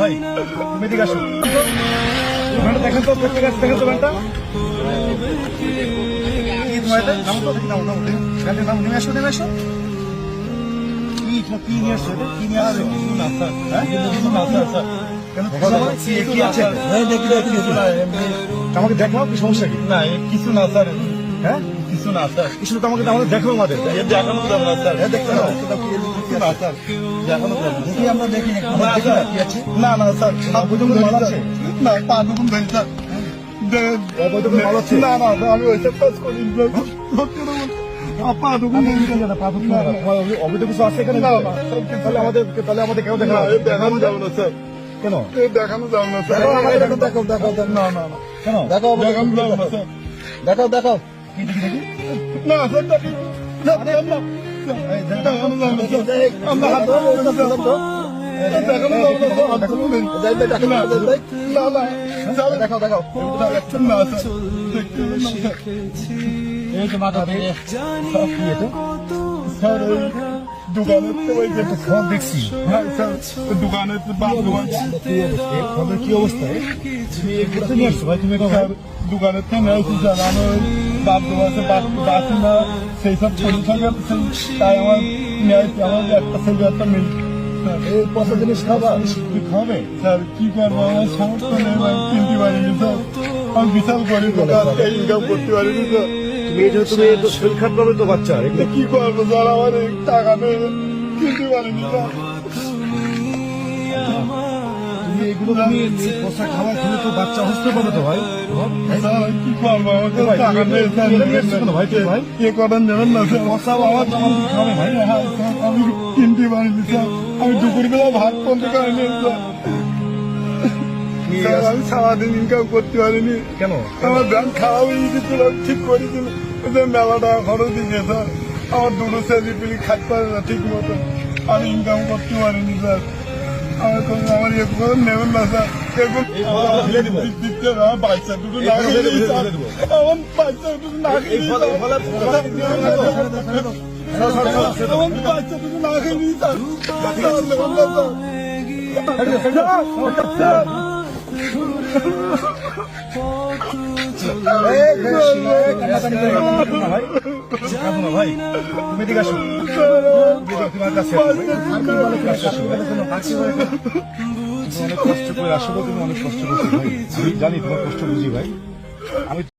ভাই তুমি দিকে আসো, দেখেন তো দেখেন তো ব্যানটা নেমে আসো নেমে আসো। কি নিয়ে আসছো? কি নিয়ে আসছো? আমাকে দেখাও, কি সমস্যা কি? না কিছু না স্যার। হ্যাঁ কিছু না স্যার। কিছু তো আমাকে দেখাও, আমাদের দেখানো যাবে না স্যার। দেখতে না স্যার, দেখানো যাবে না। দেখি আমরা দেখি কি আছে। না না স্যার, মাল আছে না পা দুগুন ধরি স্যার। মাল আছে না না আমি ওইসব কাজ করি পা দুগুন অবৈধ কিছু আছে এখানে? তাহলে আমাদের কেউ দেখা দেখানো যাবে না স্যার। কেন দেখানো যাবে না স্যার। দেখাও না না না কেন দেখানো যাবে না স্যার। দেখাও কি দেখি না স্যার দেখানো যাবে না স্যার। আমরা হাত দেখানো যাবে না স্যার। দেখাও না স্যার। এই তো মাথা দিয়ে কি এটা স্যার ওই দোকানের তো ওই যে ফোন দেখছি। হ্যাঁ স্যার দোকানের বাপ দোকান ফোনের কি অবস্থা? তুমি এগুলো নিয়ে আসছো ভাই? তুমি এটা স্যার দোকানের থেকে নিয়েছি স্যার। আমি ওই বাপ দোকানে বাসি না সেই সব পরি থাকে, তাই আমার নিয়েছি। আমার একটা ছেলে একটা মেয়ে স্যার। এই পচা জিনিস খাবা? কি খাবে স্যার? কি করবো, আমার সমর্থ নেই, আমি কিনতে পারিনি স্যার। আমি বিশাল গরিব স্যার, ইনকাম করতে পারিনি স্যার। তুমি তো শরীর খারাপ পাবে তো বাচ্চা। কি করবো স্যার, আমার টাকা নেই, কিনতে পারিনি স্যার। তুমি এগুলো পচা খাবার খেলে তো বাচ্চা অসুস্থ পাবে তো ভাই। স্যার কি করবো, আমার তো টাকা নেই স্যার। ভাই তুই ভাই এ করেন যাবেন না স্যার। পচা আমার খাবে ভাই। হ্যাঁ স্যার, আমি কিনতে পারিনি স্যার। আমি দুপুরবেলা ভাত পর্যন্ত খাইনি স্যার। স্যার আমি সারাদিন ইনকাম করতে পারিনি। কেন আমার ব্যাংক খাওয়া হয়ে গেছিল, ঠিক করেছিল, মেলা টাকা খরচ দিয়েছে স্যার। আমার দুটো ছেলে পিলি খাইতে পারে না ঠিক মতো। আমি ইনকাম করতে পারিনি স্যার। আমার ইয়ে করে নেবেন না স্যার। আমার বাচ্চা দুটো না খেয়ে স্যার। আমার বাচ্চা দুটো না খেয়ে আমার বাচ্চা দুটো না খেয়ে স্যার। নেবেন না স্যার। ভাই তুমি দিকে আসো, তোমার কাছে অনেক কষ্ট করে আসলে তুমি অনেক কষ্ট করছো ভাই। আমি জানি তোমার কষ্ট বুঝি ভাই। আমি